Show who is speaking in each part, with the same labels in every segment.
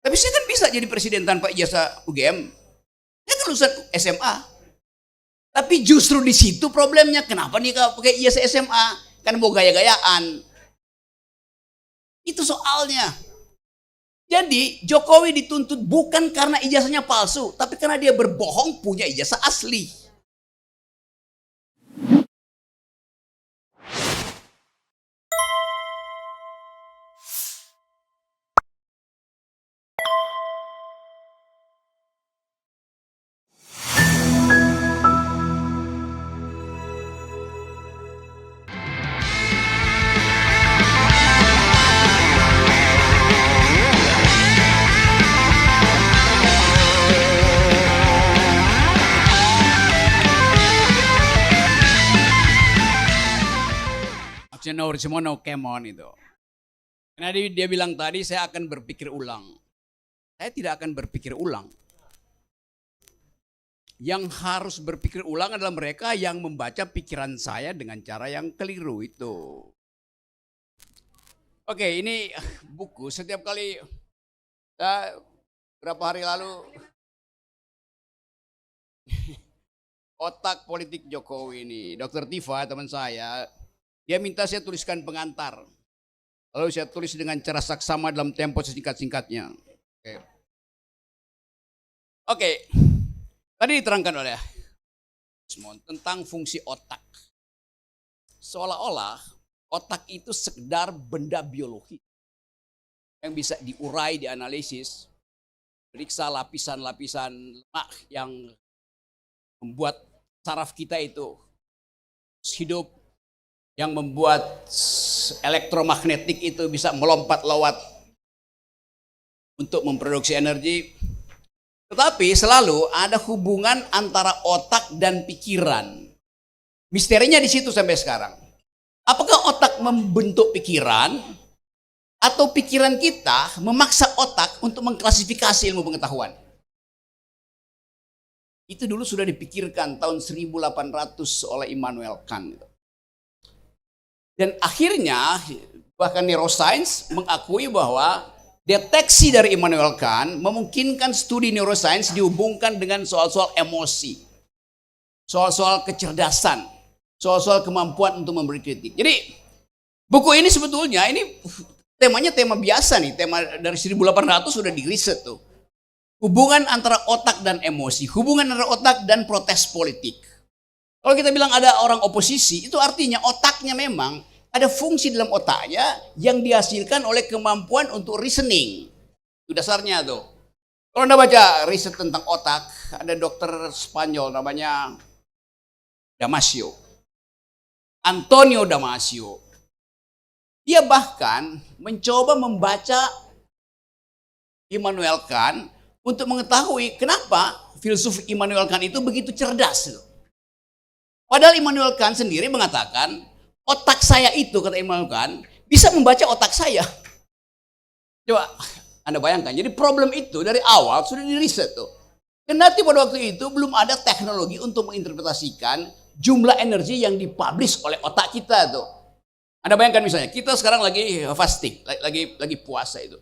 Speaker 1: Tapi saya kan bisa jadi presiden tanpa ijazah UGM. Saya kan lulusan SMA. Tapi justru di situ problemnya. Kenapa nih kalau pakai ijazah SMA? Kan mau gaya-gayaan. Itu soalnya. Jadi Jokowi dituntut bukan karena ijazahnya palsu, tapi karena dia berbohong punya ijazah asli. No, come on itu. Karena dia bilang tadi saya akan berpikir ulang. Saya tidak akan berpikir ulang. Yang harus berpikir ulang adalah mereka yang membaca pikiran saya dengan cara yang keliru itu. Oke, ini buku setiap kali berapa hari lalu otak politik Jokowi ini, Dr. Tifa teman saya, dia minta saya tuliskan pengantar. Lalu saya tulis dengan cara saksama dalam tempo sesingkat-singkatnya. Oke. Tadi diterangkan oleh Desmond tentang fungsi otak. Seolah-olah otak itu sekedar benda biologi yang bisa diurai, dianalisis, periksa lapisan-lapisan lemak yang membuat saraf kita itu hidup, yang membuat elektromagnetik itu bisa melompat lewat untuk memproduksi energi. Tetapi selalu ada hubungan antara otak dan pikiran. Misterinya di situ sampai sekarang. Apakah otak membentuk pikiran atau pikiran kita memaksa otak untuk mengklasifikasi ilmu pengetahuan? Itu dulu sudah dipikirkan tahun 1800 oleh Immanuel Kant. Dan akhirnya bahkan neuroscience mengakui bahwa deteksi dari Immanuel Kant memungkinkan studi neuroscience dihubungkan dengan soal-soal emosi, soal-soal kecerdasan, soal-soal kemampuan untuk memberi kritik. Jadi buku ini sebetulnya ini temanya tema biasa nih, tema dari 1800 sudah diriset tuh. Hubungan antara otak dan emosi, hubungan antara otak dan protes politik. Kalau kita bilang ada orang oposisi, itu artinya otaknya memang ada fungsi dalam otaknya yang dihasilkan oleh kemampuan untuk reasoning. Itu dasarnya tuh. Kalau Anda baca riset tentang otak, ada dokter Spanyol namanya Damasio. Antonio Damasio. Dia bahkan mencoba membaca Immanuel Kant untuk mengetahui kenapa filsuf Immanuel Kant itu begitu cerdas. Padahal Immanuel Kant sendiri mengatakan, otak saya itu, kata Immanuel Kant, bisa membaca otak saya. Coba Anda bayangkan, jadi problem itu dari awal sudah diriset tuh. Kendati pada waktu itu belum ada teknologi untuk menginterpretasikan jumlah energi yang dipublish oleh otak kita tuh. Anda bayangkan misalnya, kita sekarang lagi fasting, lagi puasa itu.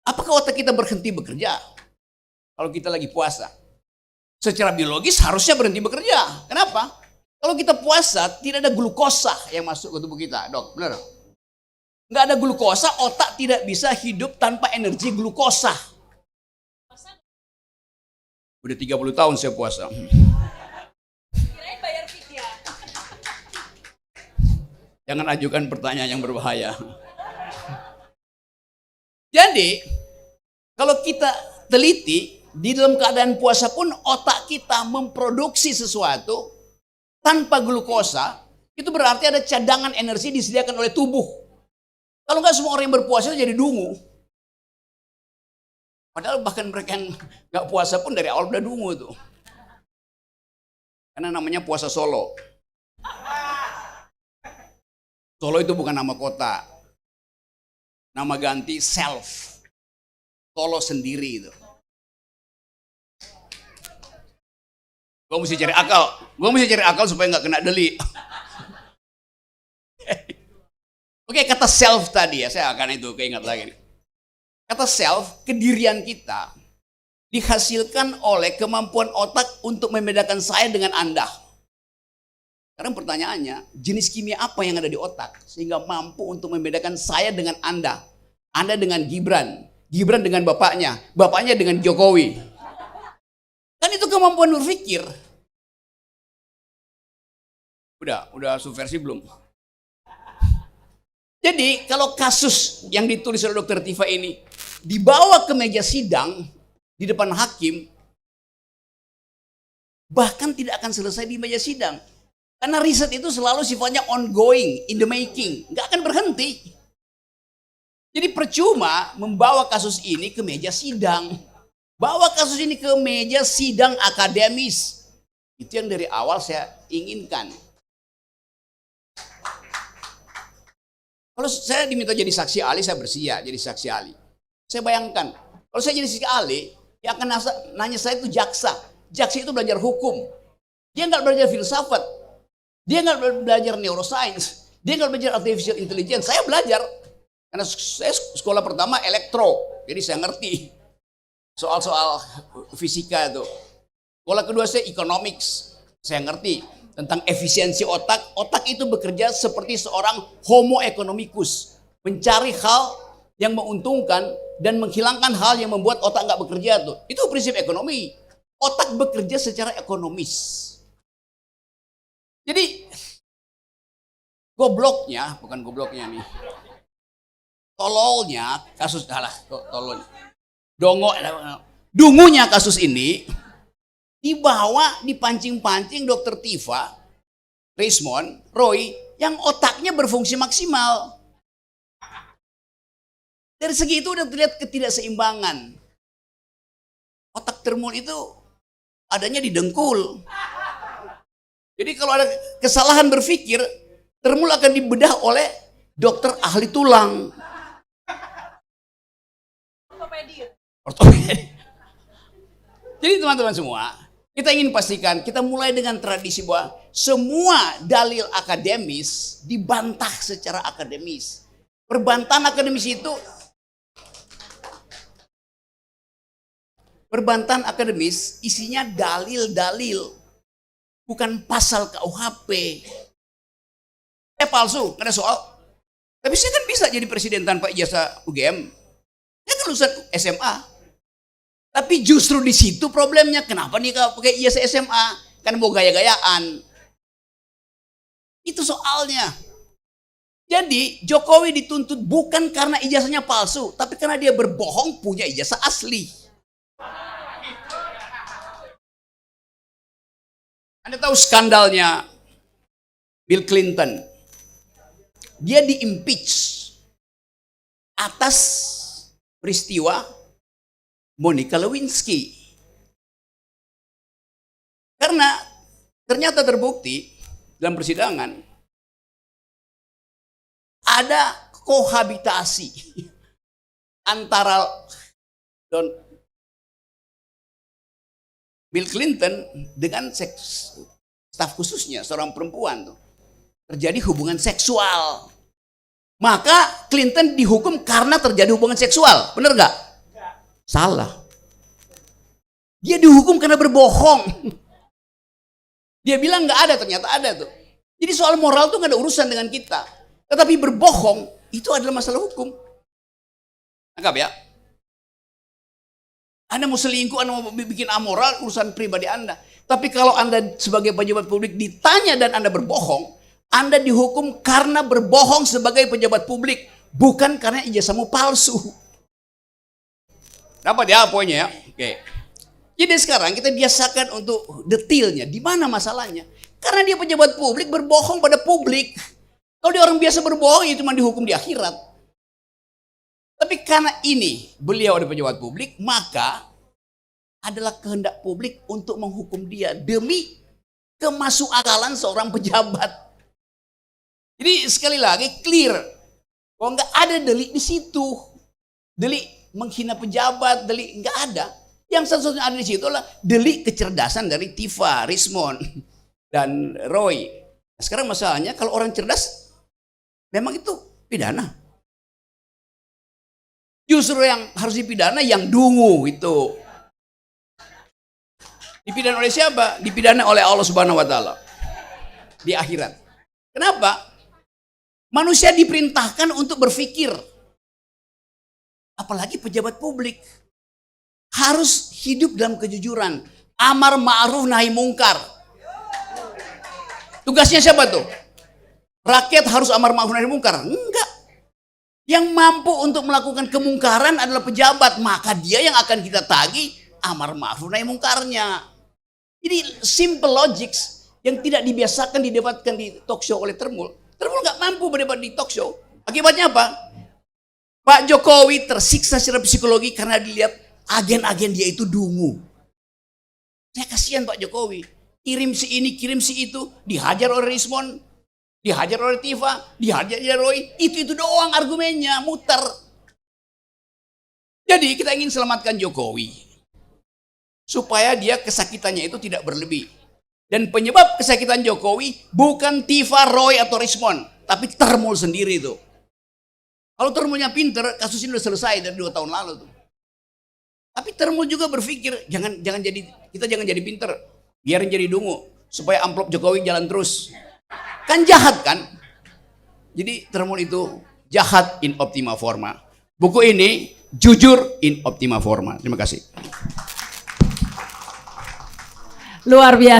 Speaker 1: Apakah otak kita berhenti bekerja kalau kita lagi puasa? Secara biologis harusnya berhenti bekerja. Kenapa? Kalau kita puasa, tidak ada glukosa yang masuk ke tubuh kita, dok, benar? Nggak ada glukosa, otak tidak bisa hidup tanpa energi glukosa. Udah 30 tahun saya puasa.
Speaker 2: Kirain bayar vidya.
Speaker 1: Jangan ajukan pertanyaan yang berbahaya. Jadi, kalau kita teliti, di dalam keadaan puasa pun otak kita memproduksi sesuatu tanpa glukosa, itu berarti ada cadangan energi disediakan oleh tubuh. Kalau nggak semua orang yang berpuasa jadi dungu. Padahal bahkan mereka yang nggak puasa pun dari awal udah dungu tuh. Karena namanya puasa Solo. Solo itu bukan nama kota. Nama ganti self. Solo sendiri itu. Gue mesti cari akal supaya nggak kena deli. Oke, kata self tadi ya, saya akan itu keingat lagi nih. Kata self, kedirian kita dihasilkan oleh kemampuan otak untuk membedakan saya dengan Anda. Sekarang pertanyaannya, jenis kimia apa yang ada di otak sehingga mampu untuk membedakan saya dengan Anda? Anda dengan Gibran, Gibran dengan bapaknya, bapaknya dengan Jokowi. Kan itu kemampuan berpikir. Udah subversi belum? Jadi kalau kasus yang ditulis oleh Dr. Tifa ini dibawa ke meja sidang di depan hakim, bahkan tidak akan selesai di meja sidang. Karena riset itu selalu sifatnya ongoing, in the making. Nggak akan berhenti. Jadi percuma membawa kasus ini ke meja sidang. Bawa kasus ini ke meja sidang akademis. Itu yang dari awal saya inginkan. Kalau saya diminta jadi saksi ahli, saya bersedia jadi saksi ahli. Saya bayangkan, kalau saya jadi saksi ahli, yang akan nanya saya itu jaksa. Jaksa itu belajar hukum. Dia nggak belajar filsafat. Dia nggak belajar neuroscience. Dia nggak belajar artificial intelligence. Saya belajar. Karena saya sekolah pertama elektro. Jadi saya ngerti soal-soal fisika itu. Sekolah kedua saya economics. Saya ngerti tentang efisiensi otak. Otak itu bekerja seperti seorang homo economicus. Mencari hal yang menguntungkan dan menghilangkan hal yang membuat otak nggak bekerja tuh. Itu prinsip ekonomi. Otak bekerja secara ekonomis. Jadi gobloknya, bukan gobloknya nih. Tololnya kasus tololnya. Dungunya kasus ini dibawa dipancing-pancing Dr. Tifa, Rismond, Roy yang otaknya berfungsi maksimal. Dari segi itu udah terlihat ketidakseimbangan. Otak termul itu adanya di dengkul. Jadi kalau ada kesalahan berpikir, termul akan dibedah oleh dokter ahli tulang. Ortopedi. Jadi teman-teman semua, kita ingin pastikan, kita mulai dengan tradisi bahwa semua dalil akademis dibantah secara akademis. Perbantahan akademis itu perbantahan akademis isinya dalil-dalil, bukan pasal KUHP. Palsu, nggak ada soal. Tapi saya kan bisa jadi presiden tanpa ijazah UGM. Saya kan lulusan SMA. Tapi justru di situ problemnya. Kenapa nih kalau pakai ijazah SMA? Kan mau gaya-gayaan. Itu soalnya. Jadi Jokowi dituntut bukan karena ijazahnya palsu, tapi karena dia berbohong punya ijazah asli. Anda tahu skandalnya Bill Clinton? Dia di-impeach atas peristiwa Monica Lewinsky. Karena ternyata terbukti dalam persidangan ada kohabitasi antara Bill Clinton dengan staf khususnya, seorang perempuan tuh. Terjadi hubungan seksual. Maka Clinton dihukum karena terjadi hubungan seksual. Benar nggak? Salah. Dia dihukum karena berbohong. Dia bilang nggak ada, ternyata ada tuh. Jadi soal moral tuh nggak ada urusan dengan kita. Tetapi berbohong itu adalah masalah hukum. Anggap ya. Anda mau selingkuh, Anda mau bikin amoral, urusan pribadi Anda. Tapi kalau Anda sebagai pejabat publik ditanya dan Anda berbohong, Anda dihukum karena berbohong sebagai pejabat publik, bukan karena ijazahmu palsu. Dapat ya poinnya ya? Oke. Jadi sekarang kita biasakan untuk detailnya. Di mana masalahnya? Karena dia pejabat publik berbohong pada publik. Kalau dia orang biasa berbohong, ya cuma dihukum di akhirat. Tapi karena ini beliau ada pejabat publik, maka adalah kehendak publik untuk menghukum dia demi kemasukakalan seorang pejabat. Jadi sekali lagi clear, kalau nggak ada delik di situ, delik menghina pejabat, delik nggak ada. Yang satu-satunya ada di situ adalah delik kecerdasan dari Tifa, Rismond, dan Roy. Nah, sekarang masalahnya kalau orang cerdas, memang itu pidana. Justru yang harus dipidana yang dungu itu. Dipidana oleh siapa? Dipidana oleh Allah Subhanahu wa taala di akhirat. Kenapa? Manusia diperintahkan untuk berpikir. Apalagi pejabat publik harus hidup dalam kejujuran, amar ma'ruf nahi mungkar. Tugasnya siapa tuh? Rakyat harus amar ma'ruf nahi mungkar? Enggak. Yang mampu untuk melakukan kemungkaran adalah pejabat, maka dia yang akan kita tagih amar ma'ruf nahi mungkarnya. Jadi simple logics yang tidak dibiasakan didebatkan di talk show oleh Termul. Termul nggak mampu berdebat di talk show. Akibatnya apa? Pak Jokowi tersiksa secara psikologi karena dilihat agen-agen dia itu dungu. Saya kasihan Pak Jokowi. Kirim si ini, kirim si itu, dihajar oleh Rismon, dihajar oleh Tifa, dihajar oleh Roy. Itu doang argumennya, muter. Jadi kita ingin selamatkan Jokowi. Supaya dia kesakitannya itu tidak berlebih. Dan penyebab kesakitan Jokowi bukan Tifa, Roy, atau Rismon. Tapi Termul sendiri itu. Kalau Termulnya pinter, kasus ini udah selesai dari 2 tahun lalu tuh. Tapi Termul juga berpikir, kita jangan jadi pinter. Biarin jadi dungu. Supaya amplop Jokowi jalan terus. Kan jahat kan? Jadi Termul itu jahat in optima forma. Buku ini jujur in optima forma. Terima kasih.
Speaker 3: Luar biasa.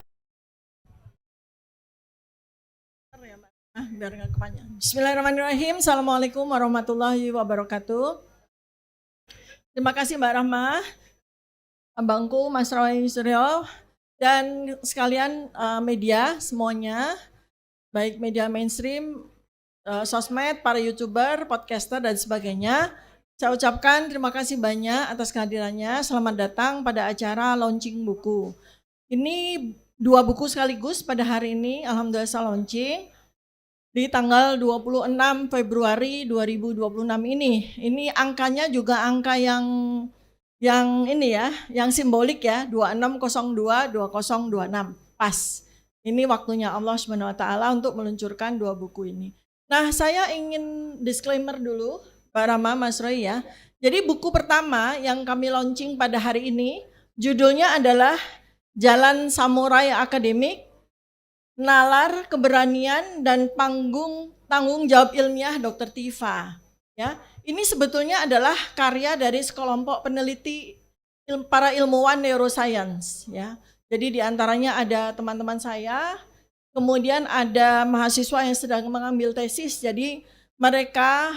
Speaker 3: Biar nggak kepanjang. Bismillahirrahmanirrahim. Assalamualaikum warahmatullahi wabarakatuh. Terima kasih Mbak Rahma, Abangku, Mas Roy Suryo, dan sekalian media semuanya, baik media mainstream, sosmed, para YouTuber, podcaster, dan sebagainya. Saya ucapkan terima kasih banyak atas kehadirannya. Selamat datang pada acara launching buku. Ini 2 buku sekaligus pada hari ini, alhamdulillah saya launching di tanggal 26 Februari 2026 ini. Ini angkanya juga angka yang ini ya, yang simbolik ya, 2602-2026. Pas. Ini waktunya Allah SWT untuk meluncurkan 2 buku ini. Nah, saya ingin disclaimer dulu, Pak Rama, Mas Roy ya. Jadi buku pertama yang kami launching pada hari ini, judulnya adalah Jalan Samurai Akademik, Nalar Keberanian dan Tanggung Jawab Ilmiah Dr. Tifa. Ya, ini sebetulnya adalah karya dari sekelompok peneliti para ilmuwan neuroscience. Ya, jadi diantaranya ada teman-teman saya, kemudian ada mahasiswa yang sedang mengambil tesis. Jadi mereka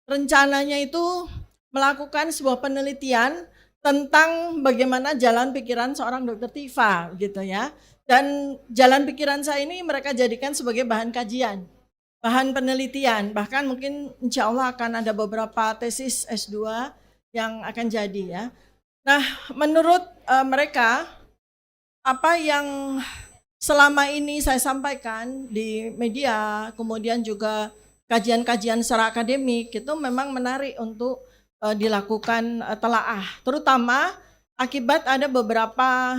Speaker 3: rencananya itu melakukan sebuah penelitian tentang bagaimana jalan pikiran seorang Dr. Tifa, gitu ya. Dan jalan pikiran saya ini mereka jadikan sebagai bahan kajian, bahan penelitian, bahkan mungkin insya Allah akan ada beberapa tesis S2 yang akan jadi ya. Nah, menurut mereka, apa yang selama ini saya sampaikan di media, kemudian juga kajian-kajian secara akademik, itu memang menarik untuk dilakukan telaah, terutama akibat ada beberapa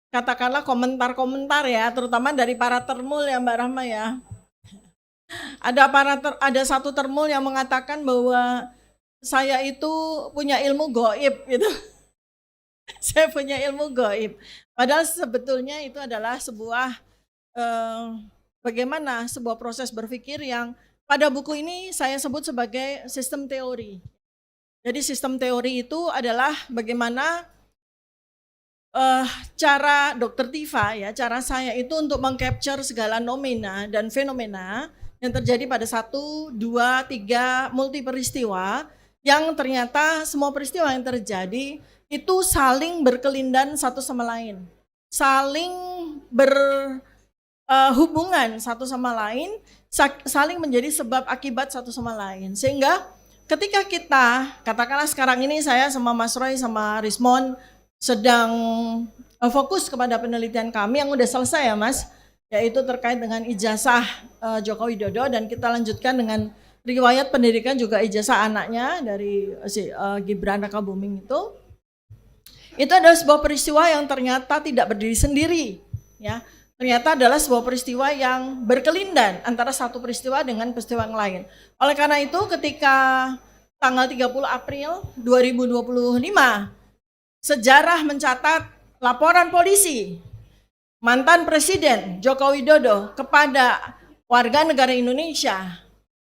Speaker 3: katakanlah komentar-komentar ya, terutama dari para termul ya Mbak Rahma ya. Ada satu termul yang mengatakan bahwa saya itu punya ilmu gaib gitu. Saya punya ilmu gaib. Padahal sebetulnya itu adalah sebuah bagaimana sebuah proses berpikir yang pada buku ini saya sebut sebagai sistem teori. Jadi sistem teori itu adalah bagaimana cara Dr. Tifa ya, cara saya itu untuk mengcapture segala nomina dan fenomena yang terjadi pada 1, 2, 3 multi peristiwa yang ternyata semua peristiwa yang terjadi itu saling berkelindan satu sama lain, saling berhubungan satu sama lain, saling menjadi sebab akibat satu sama lain. Sehingga ketika kita, katakanlah sekarang ini saya sama Mas Roy sama Rismon sedang fokus kepada penelitian kami yang udah selesai ya Mas, yaitu terkait dengan ijazah Joko Widodo, dan kita lanjutkan dengan riwayat pendidikan juga ijazah anaknya dari Gibran Rakabuming itu adalah sebuah peristiwa yang ternyata tidak berdiri sendiri ya. Ternyata adalah sebuah peristiwa yang berkelindan antara satu peristiwa dengan peristiwa yang lain. Oleh karena itu ketika tanggal 30 April 2025, sejarah mencatat laporan polisi mantan Presiden Joko Widodo kepada warga negara Indonesia.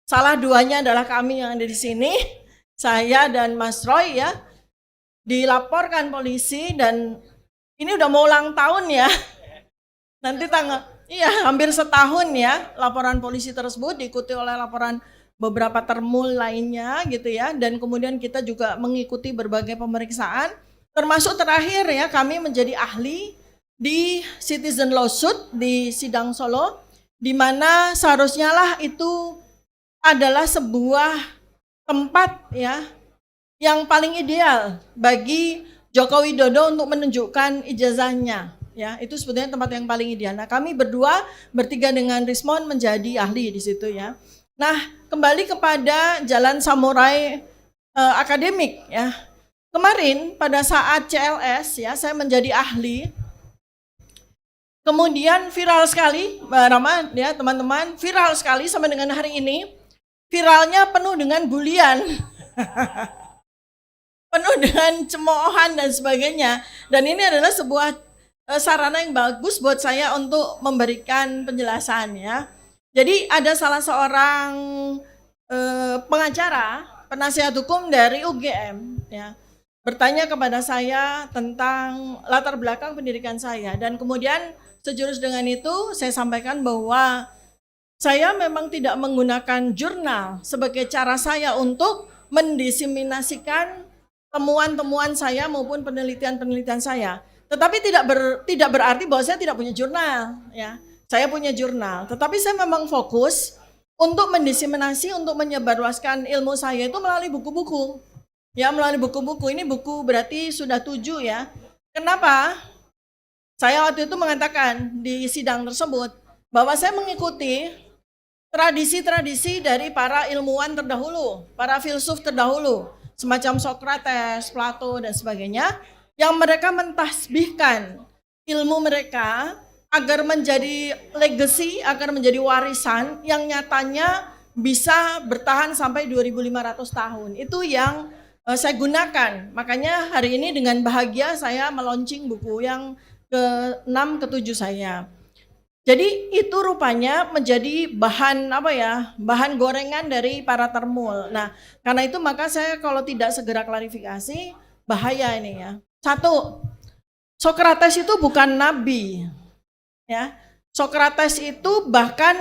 Speaker 3: Salah duanya adalah kami yang ada di sini, saya dan Mas Roy ya, dilaporkan polisi dan ini udah mau ulang tahun ya. Nanti hampir setahun ya laporan polisi tersebut diikuti oleh laporan beberapa termul lainnya gitu ya, dan kemudian kita juga mengikuti berbagai pemeriksaan, termasuk terakhir ya kami menjadi ahli di citizen lawsuit di Sidang Solo, di mana seharusnya lah itu adalah sebuah tempat ya yang paling ideal bagi Joko Widodo untuk menunjukkan ijazahnya ya, itu sebetulnya tempat yang paling ideal. Nah, kami berdua bertiga dengan Rismon menjadi ahli di situ ya. Nah, kembali kepada Jalan Samurai akademik ya. Kemarin pada saat CLS ya saya menjadi ahli. Kemudian viral sekali, Mbak Rama ya teman-teman, viral sekali sampai dengan hari ini. Viralnya penuh dengan bulian. Penuh dengan cemoohan dan sebagainya. Dan ini adalah sebuah sarana yang bagus buat saya untuk memberikan penjelasan ya. Jadi ada salah seorang pengacara, penasihat hukum dari UGM ya, bertanya kepada saya tentang latar belakang pendidikan saya, dan kemudian sejurus dengan itu saya sampaikan bahwa saya memang tidak menggunakan jurnal sebagai cara saya untuk mendiseminasikan temuan-temuan saya maupun penelitian-penelitian saya. Tetapi tidak berarti bahwa saya tidak punya jurnal ya. Saya punya jurnal, tetapi saya memang fokus untuk mendiseminasi, untuk menyebarluaskan ilmu saya itu melalui buku-buku. Ya, melalui buku-buku. Ini buku berarti sudah 7 ya. Kenapa? Saya waktu itu mengatakan di sidang tersebut bahwa saya mengikuti tradisi-tradisi dari para ilmuwan terdahulu, para filsuf terdahulu, semacam Socrates, Plato, dan sebagainya, yang mereka mentasbihkan ilmu mereka agar menjadi legacy, agar menjadi warisan yang nyatanya bisa bertahan sampai 2500 tahun. Itu yang saya gunakan. Makanya hari ini dengan bahagia saya meluncing buku yang ke-6, ke-7 saya. Jadi itu rupanya menjadi bahan bahan gorengan dari para termul. Nah, karena itu maka saya kalau tidak segera klarifikasi bahaya ini ya. 1, Socrates itu bukan nabi. Ya. Socrates itu bahkan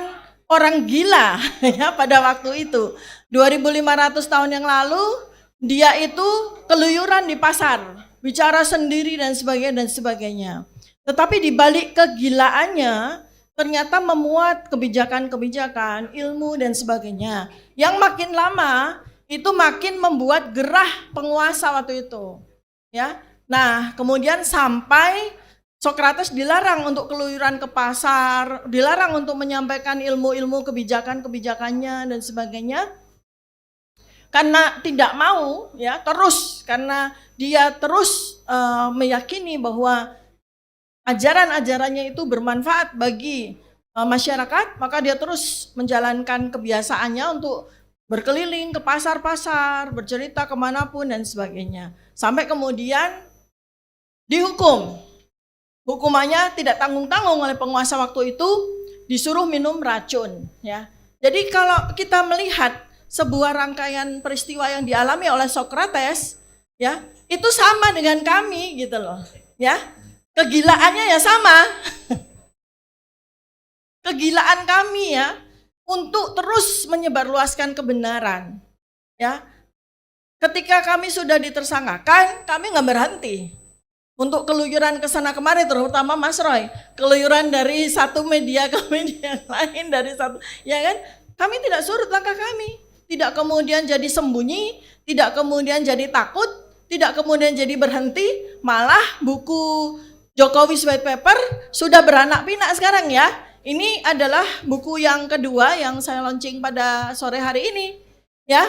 Speaker 3: orang gila ya pada waktu itu. 2500 tahun yang lalu dia itu keluyuran di pasar, bicara sendiri dan sebagainya. Tetapi di balik kegilaannya ternyata memuat kebijakan-kebijakan, ilmu dan sebagainya. Yang makin lama itu makin membuat gerah penguasa waktu itu. Ya. Nah, kemudian sampai Socrates dilarang untuk keluyuran ke pasar, dilarang untuk menyampaikan ilmu-ilmu kebijakan-kebijakannya dan sebagainya. Karena tidak mau ya, karena dia terus meyakini bahwa ajaran-ajarannya itu bermanfaat bagi masyarakat, maka dia terus menjalankan kebiasaannya untuk berkeliling ke pasar-pasar, bercerita kemanapun dan sebagainya. Sampai kemudian dihukum. Hukumannya tidak tanggung-tanggung oleh penguasa waktu itu, disuruh minum racun. Ya. Jadi kalau kita melihat sebuah rangkaian peristiwa yang dialami oleh Socrates, ya itu sama dengan kami gitu loh. Ya. Kegilaannya ya sama. Kegilaan kami ya untuk terus menyebarluaskan kebenaran. Ya. Ketika kami sudah ditersangkakan, kami nggak berhenti untuk keluyuran ke sana kemari, terutama Mas Roy, keluyuran dari satu media ke media yang lain, dari satu, ya kan? Kami tidak surut langkah kami, tidak kemudian jadi sembunyi, tidak kemudian jadi takut, tidak kemudian jadi berhenti, malah buku Jokowi's White Paper sudah beranak pinak sekarang ya. Ini adalah buku yang kedua yang saya launching pada sore hari ini. Ya,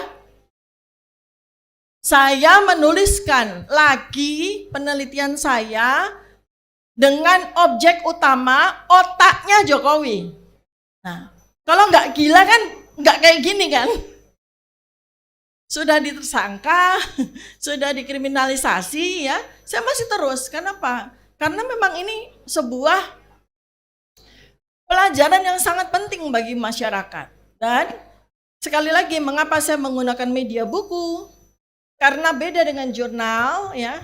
Speaker 3: saya menuliskan lagi penelitian saya dengan objek utama otaknya Jokowi. Nah, kalau nggak gila kan nggak kayak gini kan. sudah ditersangka, sudah dikriminalisasi ya, saya masih terus. Kenapa? Karena memang ini sebuah pelajaran yang sangat penting bagi masyarakat. Dan sekali lagi, mengapa saya menggunakan media buku? Karena beda dengan jurnal ya.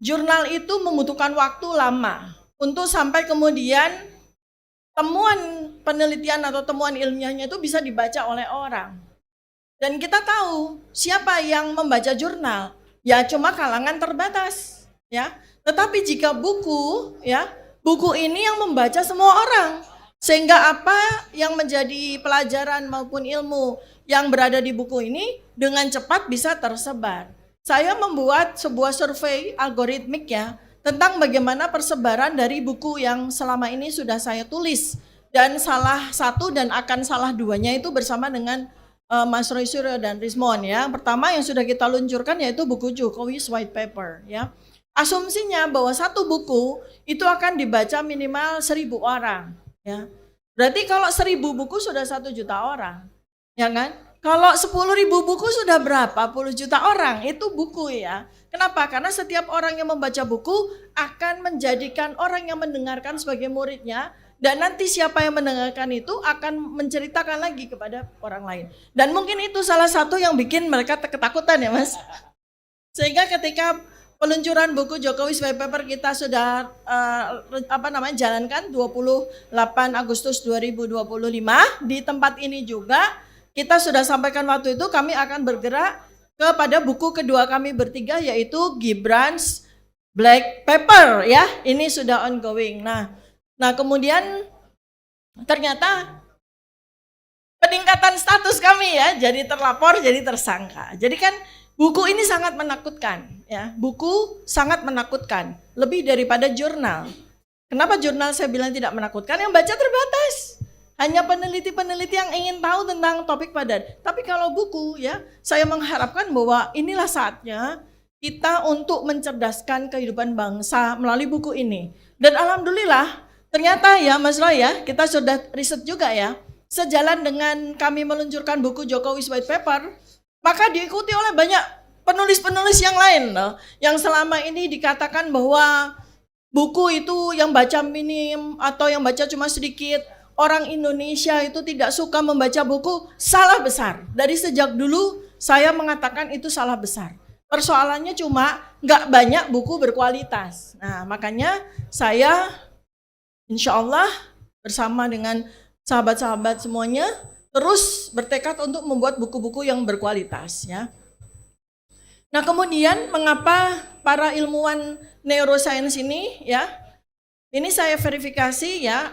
Speaker 3: Jurnal itu membutuhkan waktu lama untuk sampai kemudian temuan penelitian atau temuan ilmiahnya itu bisa dibaca oleh orang. Dan kita tahu siapa yang membaca jurnal, ya cuma kalangan terbatas, ya. Tetapi jika buku, ya, buku ini yang membaca semua orang. Sehingga apa yang menjadi pelajaran maupun ilmu yang berada di buku ini dengan cepat bisa tersebar. Saya membuat sebuah survei algoritmik ya tentang bagaimana persebaran dari buku yang selama ini sudah saya tulis. Dan salah satu dan akan salah duanya itu bersama dengan Mas Roy Suryo dan Rismon ya. Pertama yang sudah kita luncurkan yaitu buku Jokowi's White Paper ya. Asumsinya bahwa satu buku itu akan dibaca minimal 1.000 orang ya. Berarti kalau 1.000 buku sudah 1 juta orang ya kan. Kalau 10.000 buku sudah berapa? 10 juta orang itu buku ya. Kenapa? Karena setiap orang yang membaca buku akan menjadikan orang yang mendengarkan sebagai muridnya. Dan nanti siapa yang mendengarkan itu akan menceritakan lagi kepada orang lain. Dan mungkin itu salah satu yang bikin mereka ketakutan ya Mas. Sehingga ketika peluncuran buku Jokowi's White Paper kita sudah jalankan 28 Agustus 2025 di tempat ini juga kita sudah sampaikan waktu itu kami akan bergerak kepada buku kedua kami bertiga yaitu Gibran's Black Paper ya. Ini sudah ongoing. Nah kemudian ternyata peningkatan status kami ya, jadi terlapor, jadi tersangka. Jadi kan buku ini sangat menakutkan ya, buku sangat menakutkan, lebih daripada jurnal. Kenapa jurnal saya bilang tidak menakutkan? Yang baca terbatas, hanya peneliti-peneliti yang ingin tahu tentang topik padat. Tapi kalau buku ya, saya mengharapkan bahwa inilah saatnya kita untuk mencerdaskan kehidupan bangsa melalui buku ini. Dan alhamdulillah, ternyata ya Mas Roy ya, kita sudah riset juga ya, sejalan dengan kami meluncurkan buku Jokowi's White Paper, maka diikuti oleh banyak penulis-penulis yang lain loh, yang selama ini dikatakan bahwa buku itu yang baca minim atau yang baca cuma sedikit, orang Indonesia itu tidak suka membaca buku, salah besar. Dari sejak dulu saya mengatakan itu salah besar. Persoalannya cuma nggak banyak buku berkualitas. Nah makanya saya insya Allah bersama dengan sahabat-sahabat semuanya terus bertekad untuk membuat buku-buku yang berkualitas ya. Nah kemudian mengapa para ilmuwan neuroscience ini ya, ini saya verifikasi ya,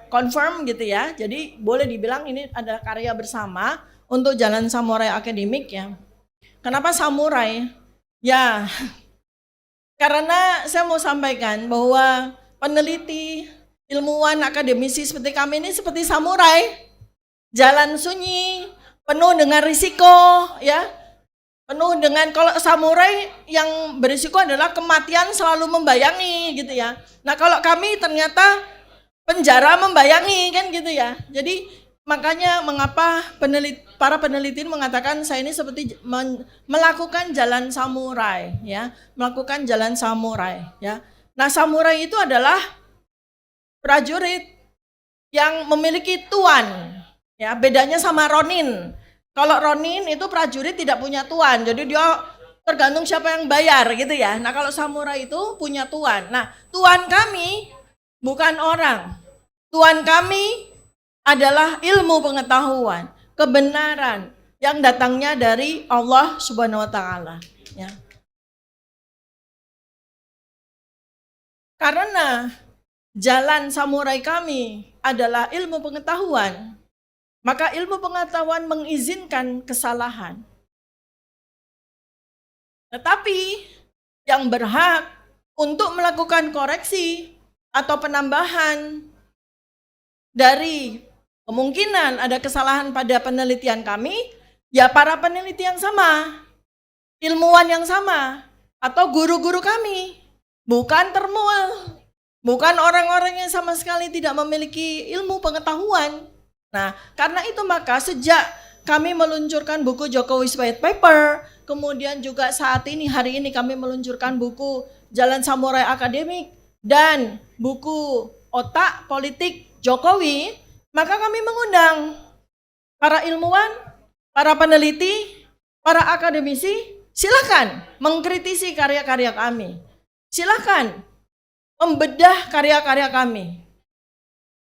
Speaker 3: confirm gitu ya. Jadi boleh dibilang ini adalah karya bersama untuk Jalan Samurai Akademik ya. Kenapa samurai? Ya karena saya mau sampaikan bahwa peneliti, ilmuwan, akademisi seperti kami ini seperti samurai, jalan sunyi, penuh dengan risiko, ya, penuh dengan, kalau samurai yang berisiko adalah kematian selalu membayangi, gitu ya. Nah kalau kami ternyata penjara membayangi, kan gitu ya. Jadi makanya mengapa para peneliti mengatakan saya ini seperti melakukan jalan samurai, ya, melakukan jalan samurai, ya. Nah samurai itu adalah prajurit yang memiliki tuan, ya, bedanya sama ronin. Kalau ronin itu prajurit tidak punya tuan, jadi dia tergantung siapa yang bayar gitu ya. Nah kalau samurai itu punya tuan. Nah tuan kami bukan orang, tuan kami adalah ilmu pengetahuan, kebenaran yang datangnya dari Allah Subhanahu wa taala, ya. Karena jalan samurai kami adalah ilmu pengetahuan, maka ilmu pengetahuan mengizinkan kesalahan. Tetapi yang berhak untuk melakukan koreksi atau penambahan dari kemungkinan ada kesalahan pada penelitian kami, ya para peneliti yang sama, ilmuwan yang sama, atau guru-guru kami. Bukan termual, bukan orang-orang yang sama sekali tidak memiliki ilmu pengetahuan. Nah, karena itu maka sejak kami meluncurkan buku Jokowi's White Paper, kemudian juga hari ini kami meluncurkan buku Jalan Samurai Akademik dan buku Otak Politik Jokowi, maka kami mengundang para ilmuwan, para peneliti, para akademisi, silakan mengkritisi karya-karya kami. Silakan membedah karya-karya kami.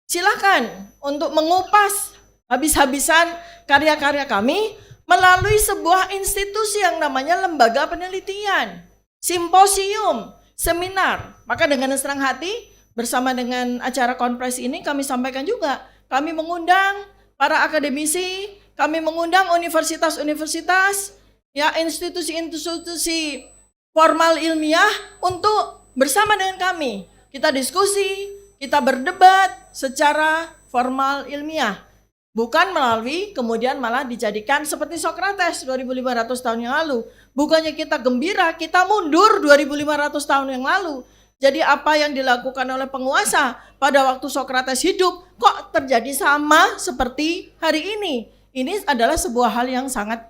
Speaker 3: Silakan untuk mengupas habis-habisan karya-karya kami melalui sebuah institusi yang namanya lembaga penelitian, simposium, seminar. Maka dengan senang hati bersama dengan acara konferensi ini kami sampaikan juga, kami mengundang para akademisi, kami mengundang universitas-universitas, ya institusi-institusi formal ilmiah untuk bersama dengan kami. Kita diskusi, kita berdebat secara formal ilmiah. Bukan melalui kemudian malah dijadikan seperti Socrates 2500 tahun yang lalu. Bukannya kita gembira, kita mundur 2500 tahun yang lalu. Jadi apa yang dilakukan oleh penguasa pada waktu Socrates hidup kok terjadi sama seperti hari ini. Ini adalah sebuah hal yang sangat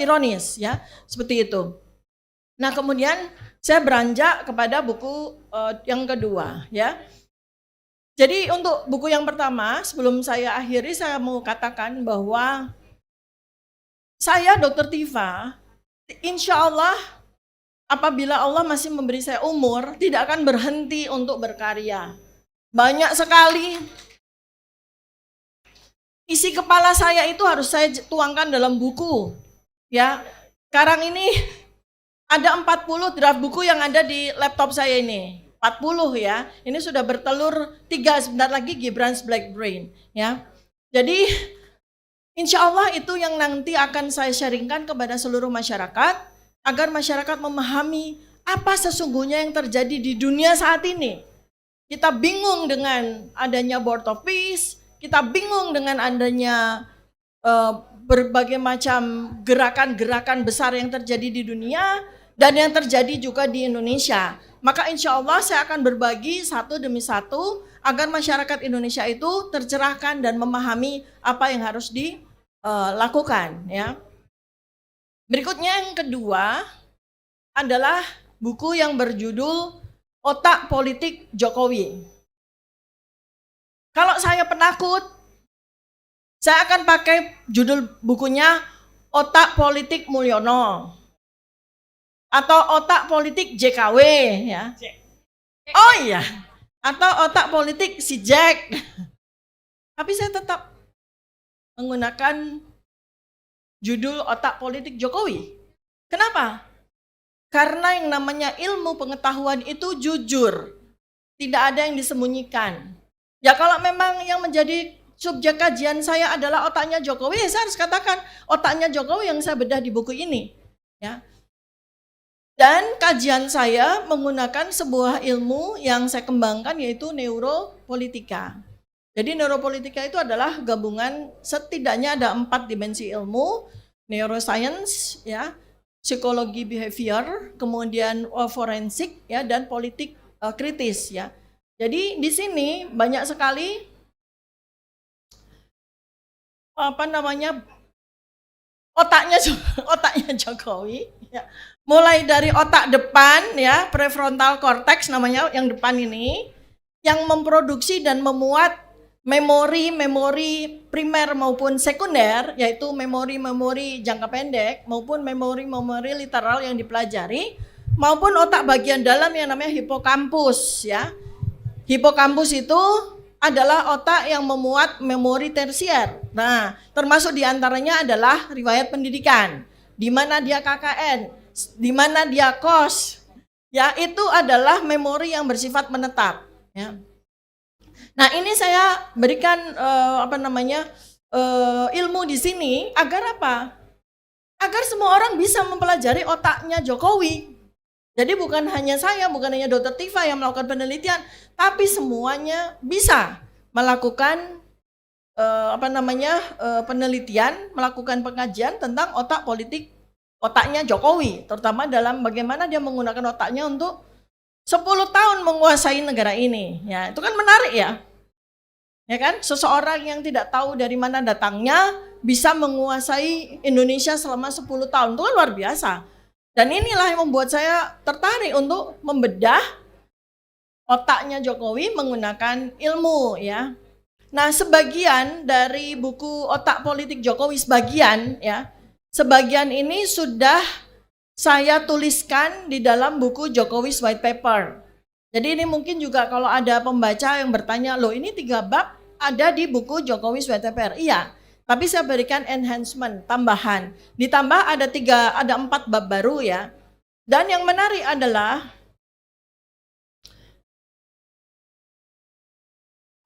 Speaker 3: ironis ya, seperti itu. Nah, kemudian saya beranjak kepada buku yang kedua ya. Jadi untuk buku yang pertama, sebelum saya akhiri, saya mau katakan bahwa saya Dr. Tifa, insya Allah apabila Allah masih memberi saya umur, tidak akan berhenti untuk berkarya. Banyak sekali isi kepala saya itu harus saya tuangkan dalam buku. Ya, sekarang ini ada 40 draft buku yang ada di laptop saya ini. 40 ya, ini sudah bertelur 3, sebentar lagi Gibran's Black Brain ya. Jadi insya Allah itu yang nanti akan saya sharingkan kepada seluruh masyarakat, agar masyarakat memahami apa sesungguhnya yang terjadi di dunia saat ini. Kita bingung dengan adanya Board of Peace, kita bingung dengan adanya berbagai macam gerakan-gerakan besar yang terjadi di dunia dan yang terjadi juga di Indonesia. Maka insya Allah saya akan berbagi satu demi satu agar masyarakat Indonesia itu tercerahkan dan memahami apa yang harus dilakukan. Ya. Berikutnya yang kedua adalah buku yang berjudul Otak Politik Jokowi. Kalau saya penakut, saya akan pakai judul bukunya Otak Politik Mulyono. Atau otak politik JKW ya. Oh iya. Atau otak politik si Jack. Tapi saya tetap menggunakan judul otak politik Jokowi. Kenapa? Karena yang namanya ilmu pengetahuan itu jujur. Tidak ada yang disembunyikan. Ya kalau memang yang menjadi subjek kajian saya adalah otaknya Jokowi, ya saya harus katakan otaknya Jokowi yang saya bedah di buku ini. Ya. Dan kajian saya menggunakan sebuah ilmu yang saya kembangkan yaitu neuropolitika. Jadi neuropolitika itu adalah gabungan setidaknya ada 4 dimensi ilmu, neuroscience, ya, psikologi behavior, kemudian forensik, ya, dan politik kritis, ya. Jadi di sini banyak sekali otaknya Jokowi, ya. Mulai dari otak depan ya, prefrontal cortex namanya yang depan ini, yang memproduksi dan memuat memori primer maupun sekunder, yaitu memori jangka pendek maupun memori literal yang dipelajari, maupun otak bagian dalam yang namanya hipokampus ya. Hipokampus itu adalah otak yang memuat memori tersier. Nah, termasuk diantaranya adalah riwayat pendidikan, di mana dia KKN, di mana dia kos, ya itu adalah memori yang bersifat menetap. Ya. Nah ini saya berikan ilmu di sini agar apa? Agar semua orang bisa mempelajari otaknya Jokowi. Jadi bukan hanya saya, bukan hanya Dr. Tifa yang melakukan penelitian, tapi semuanya bisa melakukan penelitian, melakukan pengajian tentang otak politik. Otaknya Jokowi, terutama dalam bagaimana dia menggunakan otaknya untuk 10 tahun menguasai negara ini. Ya, itu kan menarik ya. Ya kan? Seseorang yang tidak tahu dari mana datangnya bisa menguasai Indonesia selama 10 tahun. Itu kan luar biasa. Dan inilah yang membuat saya tertarik untuk membedah otaknya Jokowi menggunakan ilmu ya. Nah, sebagian dari buku Otak Politik Jokowi sebagian ini sudah saya tuliskan di dalam buku Jokowi's White Paper. Jadi ini mungkin juga kalau ada pembaca yang bertanya, loh ini 3 bab ada di buku Jokowi's White Paper. Iya, tapi saya berikan enhancement, tambahan. Ditambah ada 4 bab baru ya. Dan yang menarik adalah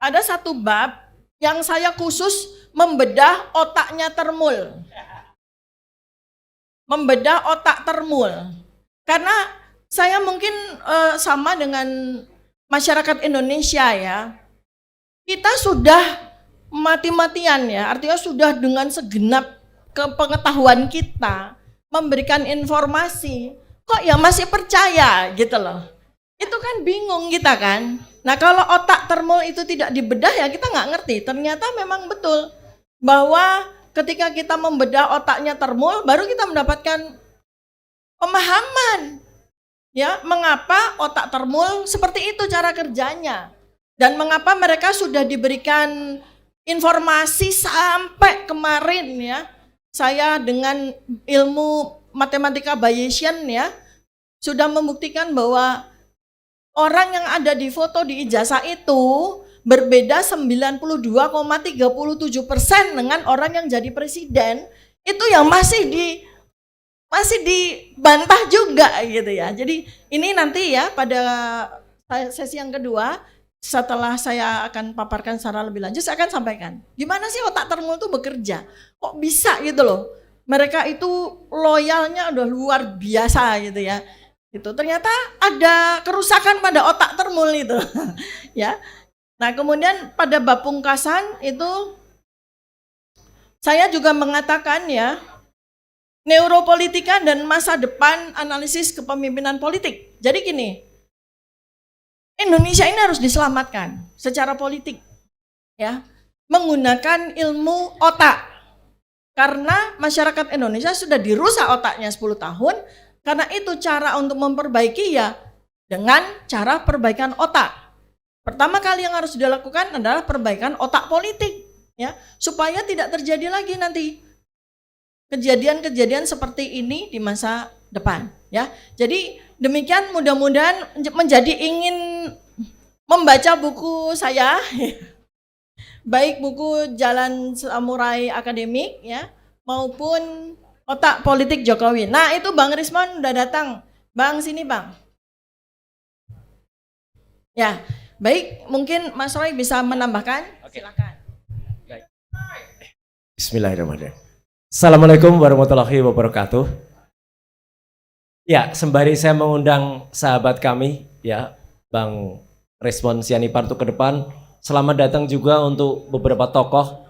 Speaker 3: ada 1 bab yang saya khusus membedah otaknya Termul. Membedah otak Termul. Karena saya mungkin sama dengan masyarakat Indonesia ya. Kita sudah mati-matian ya, artinya sudah dengan segenap kepengetahuan kita memberikan informasi, kok ya masih percaya gitu loh. Itu kan bingung kita kan. Nah kalau otak Termul itu tidak dibedah ya kita nggak ngerti. Ternyata memang betul bahwa ketika kita membedah otaknya Termul, baru kita mendapatkan pemahaman ya mengapa otak Termul seperti itu cara kerjanya dan mengapa mereka sudah diberikan informasi sampai kemarin ya. Saya dengan ilmu matematika Bayesian ya sudah membuktikan bahwa orang yang ada di foto di ijazah itu berbeda 92,37% dengan orang yang jadi presiden. Itu yang masih dibantah juga gitu ya. Jadi ini nanti ya pada sesi yang kedua setelah saya akan paparkan secara lebih lanjut saya akan sampaikan gimana sih otak Termul itu bekerja. Kok bisa gitu loh. Mereka itu loyalnya udah luar biasa gitu ya. Itu ternyata ada kerusakan pada otak Termul itu ya. Nah kemudian pada bab pungkasan itu saya juga mengatakan ya neuropolitika dan masa depan analisis kepemimpinan politik. Jadi gini, Indonesia ini harus diselamatkan secara politik ya menggunakan ilmu otak karena masyarakat Indonesia sudah dirusak otaknya 10 tahun. Karena itu cara untuk memperbaiki ya dengan cara perbaikan otak. Pertama kali yang harus dilakukan adalah perbaikan otak politik ya, supaya tidak terjadi lagi nanti kejadian-kejadian seperti ini di masa depan ya. Jadi demikian mudah-mudahan menjadi ingin membaca buku saya baik buku Jalan Samurai Akademik ya maupun Otak Politik Jokowi. Nah itu Bang Rismon udah datang. Bang sini Bang. Ya baik mungkin Mas Roy bisa menambahkan. Oke. Silakan.
Speaker 4: Baik. Bismillahirrahmanirrahim. Assalamualaikum warahmatullahi wabarakatuh. Ya sembari saya mengundang sahabat kami ya Bang Rismon Sianipar untuk ke depan. Selamat datang juga untuk beberapa tokoh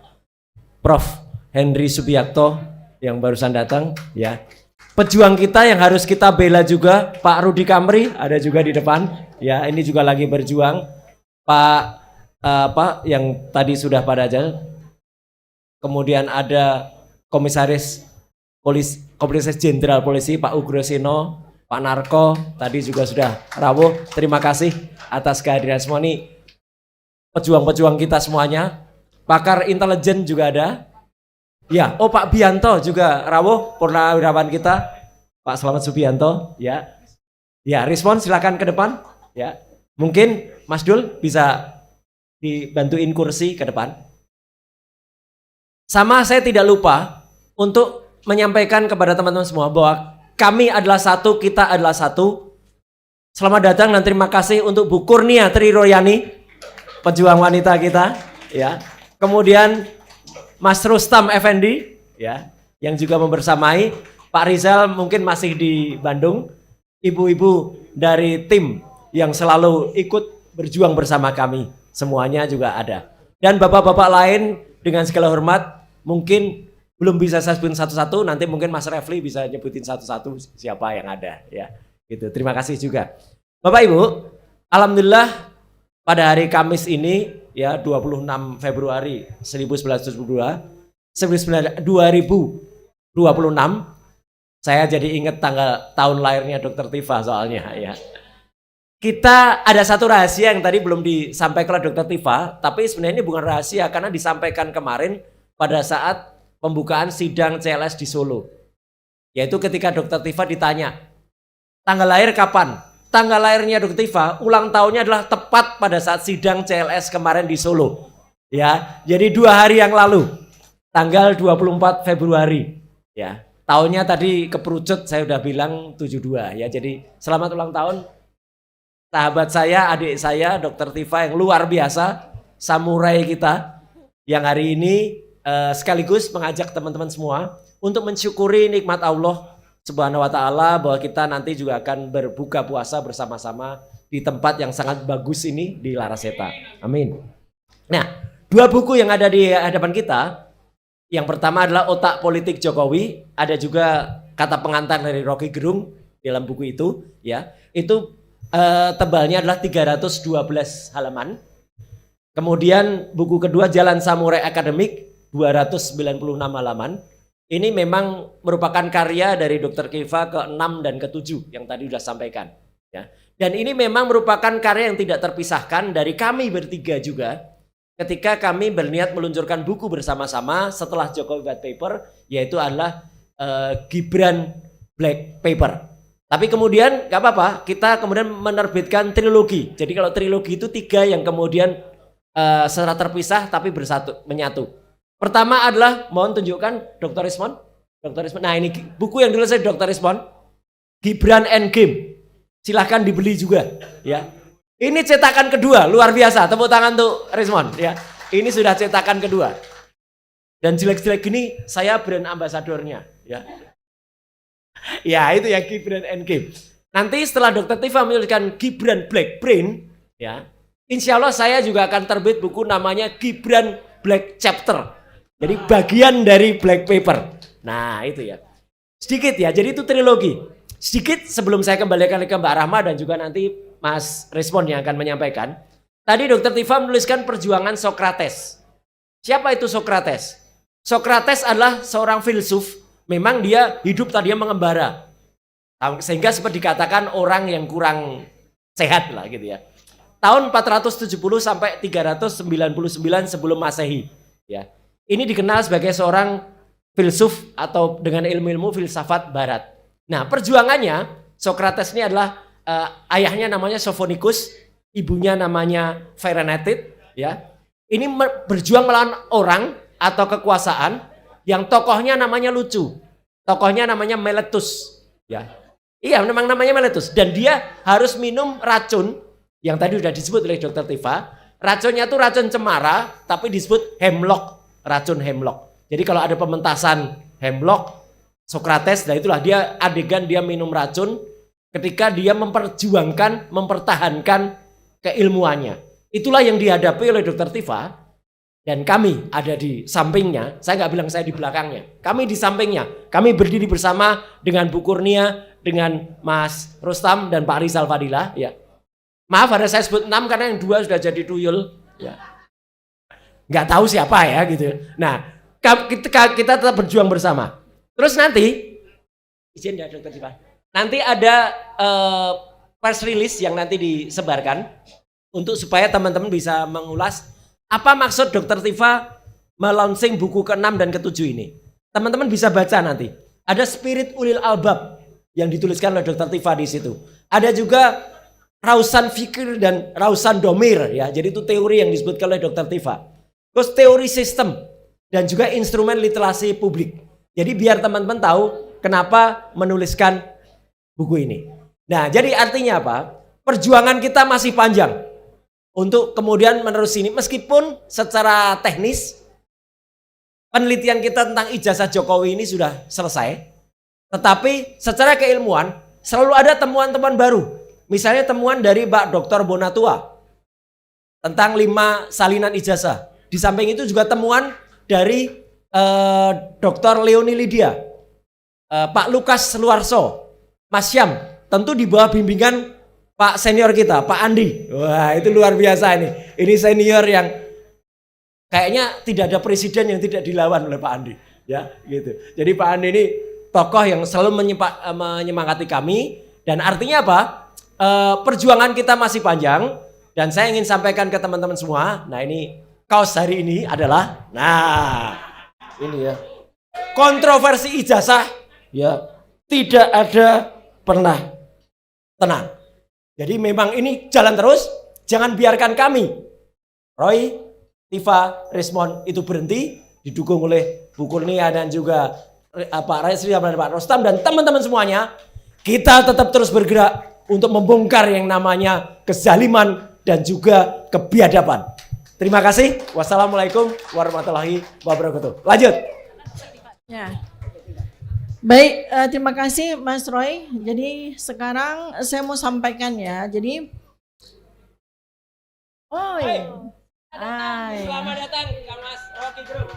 Speaker 4: Prof. Henry Subiakto yang barusan datang ya. Pejuang kita yang harus kita bela juga Pak Rudi Kamri ada juga di depan ya, ini juga lagi berjuang. Pak yang tadi sudah pada aja. Kemudian ada Komisaris Jenderal Polisi Pak Ugrosino, Pak Narko tadi juga sudah rawuh. Terima kasih atas kehadiran semua ini. Pejuang-pejuang kita semuanya. Pakar intelijen juga ada. Ya, oh Pak Bianto juga rawuh, purnawirawan kita, Pak Slamet Subianto, ya. Ya, respon silakan ke depan, ya. Mungkin Mas Dul bisa dibantuin kursi ke depan. Sama saya tidak lupa untuk menyampaikan kepada teman-teman semua bahwa kami adalah satu, kita adalah satu. Selamat datang dan terima kasih untuk Bu Kurnia Tri Royani, pejuang wanita kita, ya. Kemudian Mas Rustam Effendi ya, yang juga membersamai. Pak Rizal mungkin masih di Bandung. Ibu-ibu dari tim yang selalu ikut berjuang bersama kami, semuanya juga ada. Dan bapak-bapak lain dengan segala hormat, mungkin belum bisa saya sebutin satu-satu, nanti mungkin Mas Refli bisa nyebutin satu-satu siapa yang ada ya. Gitu. Terima kasih juga. Bapak Ibu, alhamdulillah pada hari Kamis ini ya 26 Februari 1972 2026. Saya jadi ingat tahun lahirnya Dr. Tifa soalnya ya. Kita ada satu rahasia yang tadi belum disampaikan oleh Dr. Tifa, tapi sebenarnya ini bukan rahasia karena disampaikan kemarin pada saat pembukaan sidang CLS di Solo. Yaitu ketika Dr. Tifa ditanya, tanggal lahir kapan? Tanggal lahirnya Dr. Tifa, ulang tahunnya adalah tepat pada saat sidang CLS kemarin di Solo. Ya, jadi 2 hari yang lalu, tanggal 24 Februari. Ya, tahunnya tadi keperucut saya udah bilang 72 ya. Jadi selamat ulang tahun sahabat saya, adik saya, Dr. Tifa yang luar biasa, samurai kita yang hari ini sekaligus mengajak teman-teman semua untuk mensyukuri nikmat Allah Subhanahu wa ta'ala bahwa kita nanti juga akan berbuka puasa bersama-sama di tempat yang sangat bagus ini di Laraseta. Amin. Nah, 2 buku yang ada di hadapan kita. Yang pertama adalah Otak Politik Jokowi, ada juga kata pengantar dari Rocky Gerung dalam buku itu ya. Itu tebalnya adalah 312 halaman. Kemudian buku kedua Jalan Samurai Akademik 296 halaman. Ini memang merupakan karya dari Dr. Tifa ke-6 dan ke-7 yang tadi sudah sampaikan. Ya. Dan ini memang merupakan karya yang tidak terpisahkan dari kami bertiga juga. Ketika kami berniat meluncurkan buku bersama-sama setelah Jokowi White Paper, yaitu adalah Gibran Black Paper. Tapi kemudian gak apa-apa, kita kemudian menerbitkan trilogi. Jadi kalau trilogi itu 3 yang kemudian secara terpisah tapi menyatu. Pertama adalah, mohon tunjukkan Dr. Rismon. Dr. Rismon. Nah ini buku yang ditulis Dr. Rismon, Gibran Endgame. Silahkan dibeli juga. Ya. Ini cetakan kedua, luar biasa. Tepuk tangan untuk Rismon. Ya. Ini sudah cetakan kedua. Dan jelek-jelek gini, saya brand ambasadornya. Ya. Ya itu ya Gibran Endgame. Nanti setelah Dr. Tifa menuliskan Gibran Black Brain, ya, insya Allah saya juga akan terbit buku namanya Gibran Black Chapter. Jadi bagian dari Black Paper. Nah itu ya. Sedikit ya, jadi itu trilogi. Sedikit sebelum saya kembalikan ke Mbak Rahma dan juga nanti Mas Rismon yang akan menyampaikan. Tadi Dr. Tifa menuliskan perjuangan Sokrates. Siapa itu Sokrates? Sokrates adalah seorang filsuf. Memang dia hidup tadinya mengembara. Sehingga seperti dikatakan orang yang kurang sehat lah gitu ya. Tahun 470 sampai 399 sebelum Masehi. Ya. Ini dikenal sebagai seorang filsuf atau dengan ilmu-ilmu filsafat barat. Nah, perjuangannya Sokrates ini adalah ayahnya namanya Sophonikus, ibunya namanya Pherenetid, ya. Ini berjuang melawan orang atau kekuasaan yang tokohnya namanya lucu. Tokohnya namanya Meletus, ya. Iya, memang namanya Meletus dan dia harus minum racun yang tadi sudah disebut oleh Dr. Tifa. Racunnya itu racun cemara tapi disebut hemlock. Racun hemlock. Jadi kalau ada pementasan hemlock, Sokrates, nah itulah dia adegan dia minum racun ketika dia mempertahankan keilmuannya. Itulah yang dihadapi oleh Dr. Tifa dan kami ada di sampingnya. Saya nggak bilang saya di belakangnya. Kami di sampingnya. Kami berdiri bersama dengan Bu Kurnia, dengan Mas Rustam dan Pak Rizal Fadilah. Ya. Maaf ada saya sebut 6 karena yang 2 sudah jadi tuyul. Ya. Nggak tahu siapa ya gitu. Nah, kita tetap berjuang bersama. Terus nanti, izin ya Dr. Tifa, nanti ada press release yang nanti disebarkan untuk supaya teman-teman bisa mengulas apa maksud Dr. Tifa melaunching buku ke-6 dan ke-7 ini. Teman-teman bisa baca nanti. Ada Spirit Ulil Albab yang dituliskan oleh Dr. Tifa di situ. Ada juga Rausan Fikir dan Rausan Domir ya. Jadi itu teori yang disebutkan oleh Dr. Tifa. Terus teori sistem dan juga instrumen literasi publik. Jadi biar teman-teman tahu kenapa menuliskan buku ini. Nah, jadi artinya apa? Perjuangan kita masih panjang untuk kemudian menerus ini. Meskipun secara teknis penelitian kita tentang ijazah Jokowi ini sudah selesai. Tetapi secara keilmuan selalu ada temuan-temuan baru. Misalnya temuan dari Mbak Dr. Bonatua tentang 5 salinan ijazah. Di samping itu juga temuan dari Dr. Leoni Lydia, Pak Lukas Luarso, Mas Syam, tentu di bawah bimbingan Pak senior kita, Pak Andi. Wah itu luar biasa ini. Ini senior yang kayaknya tidak ada presiden yang tidak dilawan oleh Pak Andi, ya gitu. Jadi Pak Andi ini tokoh yang selalu menyemangati kami, dan artinya apa? Perjuangan kita masih panjang, dan saya ingin sampaikan ke teman-teman semua. Nah, ini kaos hari ini adalah, nah ini ya, kontroversi ijazah ya tidak ada pernah tenang. Jadi memang ini jalan terus, jangan biarkan kami, Roy, Tifa, Resmond itu berhenti, didukung oleh Bu Kurnia dan juga Pak Resri dan Pak Rostam dan teman-teman semuanya. Kita tetap terus bergerak untuk membongkar yang namanya kezaliman dan juga kebiadaban. Terima kasih. Wassalamualaikum warahmatullahi wabarakatuh. Lanjut.
Speaker 3: Ya. Baik, terima kasih Mas Roy. Jadi sekarang saya mau sampaikan ya. Jadi Hai.
Speaker 4: Selamat datang Kang Mas Rocky Group.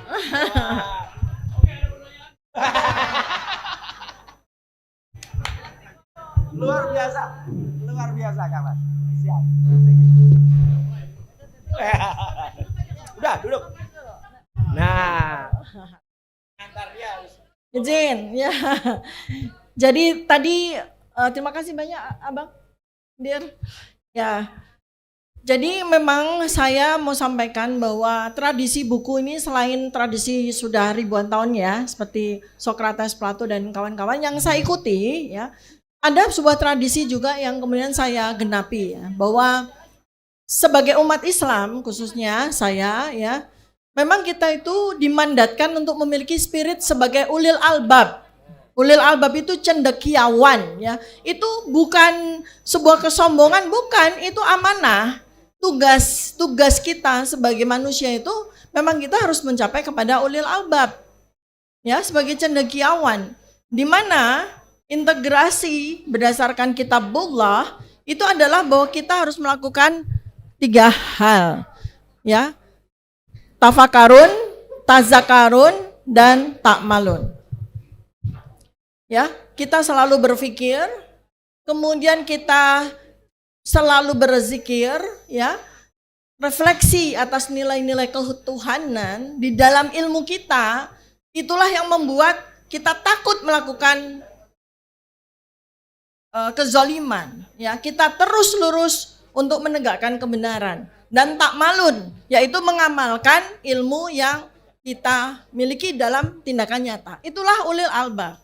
Speaker 4: Luar biasa Kang Mas. Siap. Udah duduk. Nah, antar dia.
Speaker 3: Izin ya. Jadi tadi terima kasih banyak Abang Dir. Ya. Jadi memang saya mau sampaikan bahwa tradisi buku ini selain tradisi sudah ribuan tahun ya, seperti Socrates, Plato dan kawan-kawan yang saya ikuti ya. Ada sebuah tradisi juga yang kemudian saya genapi ya, bahwa sebagai umat Islam khususnya saya ya, memang kita itu dimandatkan untuk memiliki spirit sebagai ulil albab. Ulil albab itu cendekiawan ya. Itu bukan sebuah kesombongan, bukan, itu amanah. Tugas kita sebagai manusia itu memang kita harus mencapai kepada ulil albab. Ya, sebagai cendekiawan. Di mana integrasi berdasarkan kitabullah itu adalah bahwa kita harus melakukan 3 hal. Ya. Tafakarun, tazakarun, dan takmalun. Ya, kita selalu berpikir, kemudian kita selalu berzikir, ya, refleksi atas nilai-nilai ketuhanan di dalam ilmu kita, itulah yang membuat kita takut melakukan kezaliman. Ya, kita terus lurus untuk menegakkan kebenaran. Dan takmalun, yaitu mengamalkan ilmu yang kita miliki dalam tindakan nyata. Itulah ulil albab.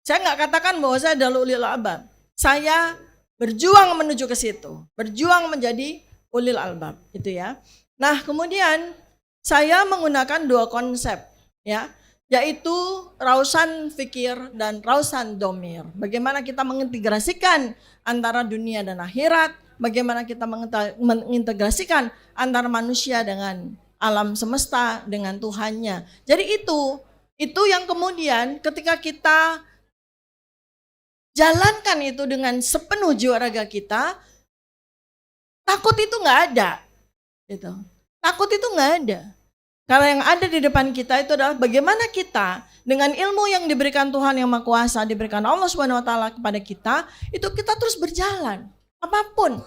Speaker 3: Saya nggak katakan bahwa saya adalah ulil albab. Saya berjuang menuju ke situ, berjuang menjadi ulil albab, itu ya. Nah, kemudian saya menggunakan 2 konsep, ya, yaitu rausan fikir dan rausan domir. Bagaimana kita mengintegrasikan antara dunia dan akhirat, bagaimana kita mengintegrasikan antara manusia dengan alam semesta, dengan Tuhannya. Jadi itu yang kemudian ketika kita jalankan itu dengan sepenuh jiwa raga kita, takut itu nggak ada. Gitu. Takut itu nggak ada. Karena yang ada di depan kita itu adalah bagaimana kita dengan ilmu yang diberikan Tuhan Yang Maha Kuasa, diberikan Allah Subhanahu Wa Taala kepada kita, itu kita terus berjalan. Apapun.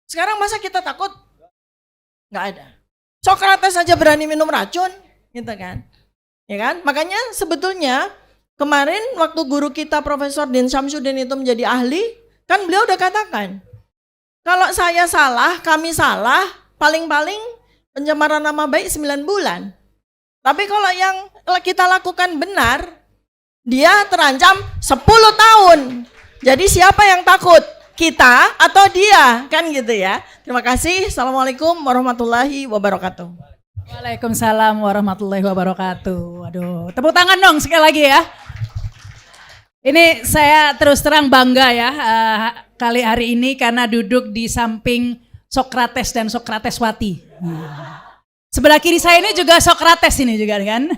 Speaker 3: Sekarang masa kita takut? Nggak ada. Socrates saja berani minum racun, gitu kan? Ya kan? Makanya sebetulnya kemarin waktu guru kita Profesor Din Syamsuddin itu menjadi ahli, kan beliau udah katakan, kalau saya salah, kami salah, paling-paling pencemaran nama baik 9 bulan. Tapi kalau yang kita lakukan benar, dia terancam 10 tahun. Jadi siapa yang takut? Kita atau dia? Kan gitu ya. Terima kasih. Assalamualaikum warahmatullahi wabarakatuh.
Speaker 2: Waalaikumsalam warahmatullahi wabarakatuh. Waduh, tepuk tangan dong sekali lagi ya. Ini saya terus terang bangga ya kali hari ini karena duduk di samping Socrates dan Socrateswati. Sebelah kiri saya ini juga Socrates ini juga kan.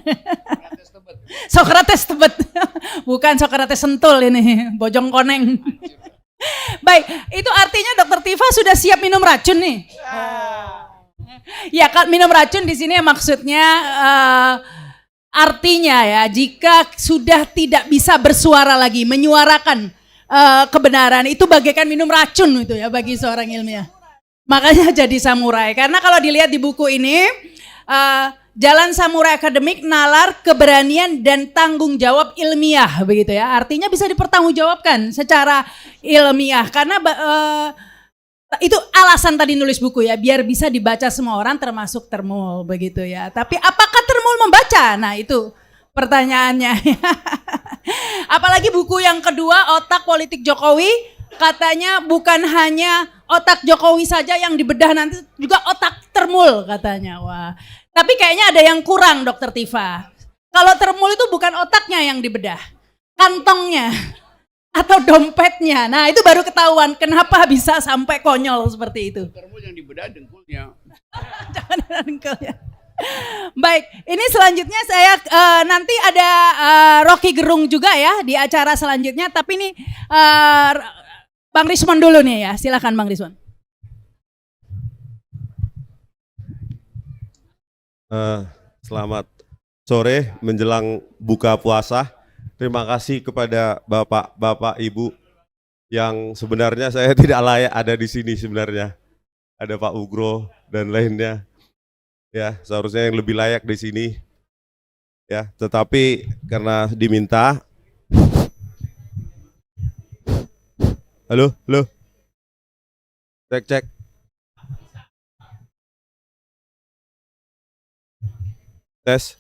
Speaker 2: Socrates Tebet. Bukan Socrates Sentul ini, Bojong Koneng. Baik, itu artinya Dokter Tifa sudah siap minum racun nih. Ya kan, minum racun di sini maksudnya artinya ya, jika sudah tidak bisa bersuara lagi, menyuarakan kebenaran itu bagaikan minum racun itu ya bagi seorang ilmiah. Makanya jadi samurai. Karena kalau dilihat di buku ini, jalan samurai akademik, nalar, keberanian, dan tanggung jawab ilmiah, begitu ya. Artinya bisa dipertanggungjawabkan secara ilmiah. Karena itu alasan tadi nulis buku ya, biar bisa dibaca semua orang termasuk Termul, begitu ya. Tapi apakah Termul membaca? Nah itu pertanyaannya. Apalagi buku yang kedua, Otak Politik Jokowi. Katanya bukan hanya otak Jokowi saja yang dibedah, nanti juga otak Termul katanya. Wah, tapi kayaknya ada yang kurang, Dokter Tifa. Kalau Termul itu bukan otaknya yang dibedah, kantongnya atau dompetnya. Nah itu baru ketahuan kenapa bisa sampai konyol seperti itu.
Speaker 1: Termul yang dibedah dengkulnya.
Speaker 2: Jangan dengkulnya. Baik, ini selanjutnya saya nanti ada Rocky Gerung juga ya di acara selanjutnya. Tapi ini Bang Rismon dulu nih ya, silakan Bang Rismon.
Speaker 5: Selamat sore menjelang buka puasa. Terima kasih kepada Bapak, Ibu yang sebenarnya saya tidak layak ada di sini sebenarnya. Ada Pak Ugro dan lainnya. Ya, seharusnya yang lebih layak di sini. Ya, tetapi karena diminta. Halo. Cek. Tes.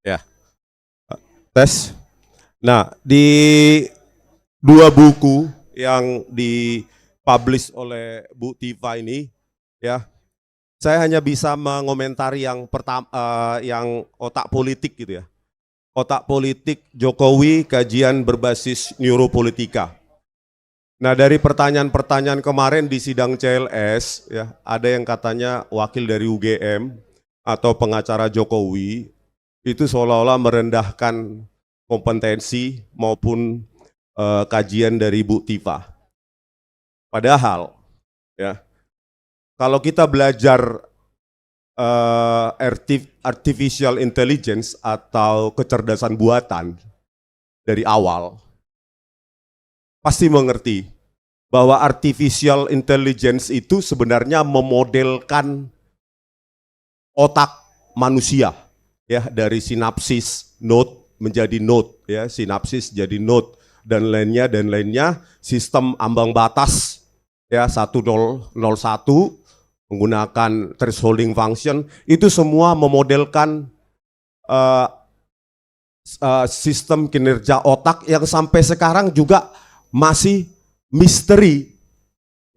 Speaker 5: Ya. Tes. Nah, di dua buku yang dipublish oleh Bu Tifa ini, ya, saya hanya bisa mengomentari yang pertama, yang otak politik gitu ya. Otak politik Jokowi, kajian berbasis neuropolitika. Nah, dari pertanyaan-pertanyaan kemarin di sidang CLS, ya, ada yang katanya wakil dari UGM atau pengacara Jokowi itu seolah-olah merendahkan kompetensi maupun kajian dari Bu Tifa. Padahal, ya, kalau kita belajar artificial intelligence atau kecerdasan buatan dari awal, pasti mengerti bahwa artificial intelligence itu sebenarnya memodelkan otak manusia, ya, dari sinapsis node menjadi node, ya, sinapsis jadi node dan lainnya, sistem ambang batas, ya, 1001 menggunakan thresholding function, itu semua memodelkan sistem kinerja otak yang sampai sekarang juga masih misteri.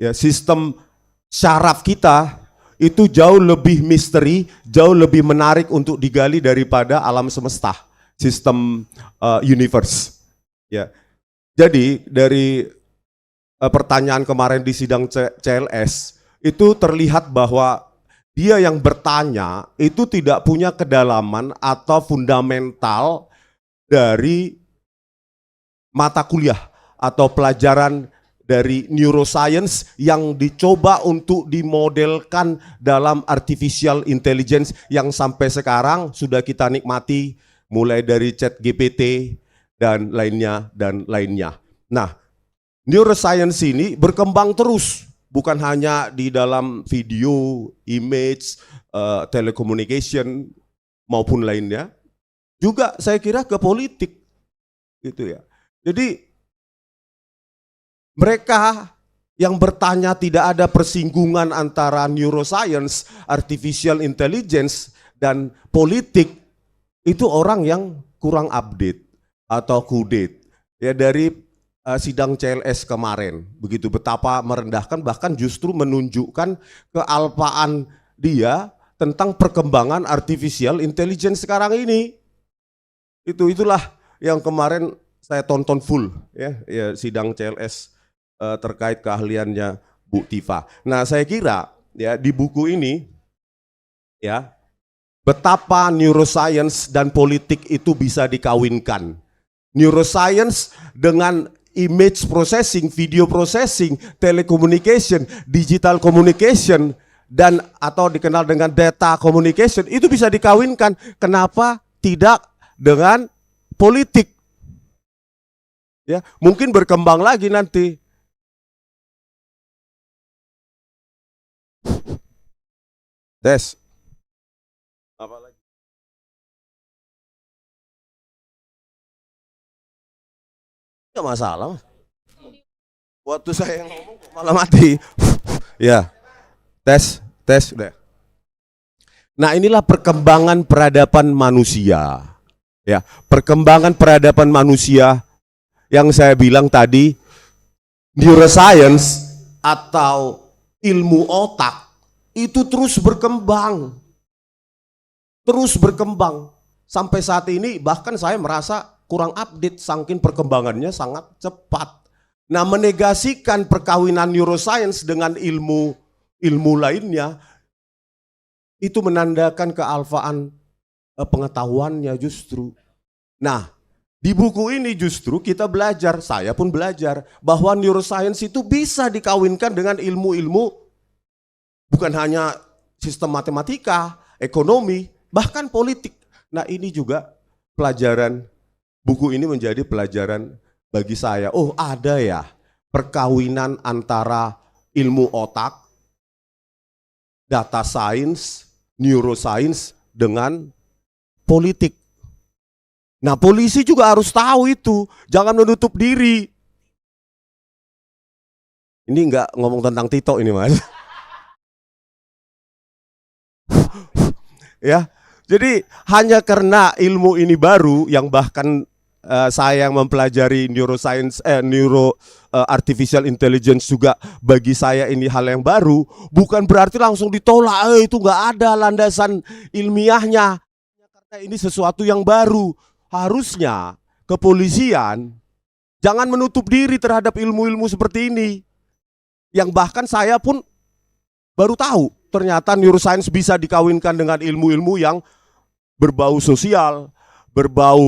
Speaker 5: Ya, sistem syaraf kita itu jauh lebih misteri, jauh lebih menarik untuk digali daripada alam semesta, sistem universe. Ya, jadi dari pertanyaan kemarin di sidang CLS itu terlihat bahwa dia yang bertanya itu tidak punya kedalaman atau fundamental dari mata kuliah atau pelajaran dari neuroscience yang dicoba untuk dimodelkan dalam artificial intelligence yang sampai sekarang sudah kita nikmati, mulai dari ChatGPT dan lainnya. Nah, neuroscience ini berkembang terus, bukan hanya di dalam video, image, telecommunication maupun lainnya, juga saya kira ke politik, gitu ya. Jadi mereka yang bertanya tidak ada persinggungan antara neuroscience, artificial intelligence, dan politik, itu orang yang kurang update atau kudate. Ya, dari sidang CLS kemarin, begitu betapa merendahkan, bahkan justru menunjukkan kealpaan dia tentang perkembangan artificial intelligence sekarang ini. Itulah yang kemarin saya tonton full, ya sidang CLS terkait keahliannya Bu Tifa. Nah, saya kira ya di buku ini ya betapa neuroscience dan politik itu bisa dikawinkan. Neuroscience dengan image processing, video processing, telecommunication, digital communication, dan atau dikenal dengan data communication, itu bisa dikawinkan. Kenapa tidak dengan politik? Ya, mungkin berkembang lagi nanti. Tes. Apa lagi? Gak masalah, Mas. Waktu saya ngomong malah mati. Ya. Tes udah. Nah, inilah perkembangan peradaban manusia. Ya, perkembangan peradaban manusia yang saya bilang tadi, neuroscience atau ilmu otak itu terus berkembang. Terus berkembang. Sampai saat ini bahkan saya merasa kurang update saking perkembangannya sangat cepat. Nah, menegasikan perkawinan neuroscience dengan ilmu lainnya itu menandakan kealfaan pengetahuannya justru. Nah, di buku ini justru kita belajar, saya pun belajar bahwa neuroscience itu bisa dikawinkan dengan ilmu-ilmu bukan hanya sistem matematika, ekonomi, bahkan politik. Nah, ini juga pelajaran, buku ini menjadi pelajaran bagi saya. Oh, ada ya perkawinan antara ilmu otak, data science, neuroscience dengan politik. Nah, polisi juga harus tahu itu, jangan menutup diri. Ini enggak ngomong tentang Tito ini, Mas. Ya, jadi hanya karena ilmu ini baru yang bahkan saya yang mempelajari neuroscience, artificial intelligence juga bagi saya ini hal yang baru, bukan berarti langsung ditolak, itu nggak ada landasan ilmiahnya. Karena ini sesuatu yang baru, harusnya kepolisian jangan menutup diri terhadap ilmu-ilmu seperti ini. Yang bahkan saya pun baru tahu, ternyata neuroscience bisa dikawinkan dengan ilmu-ilmu yang berbau sosial, berbau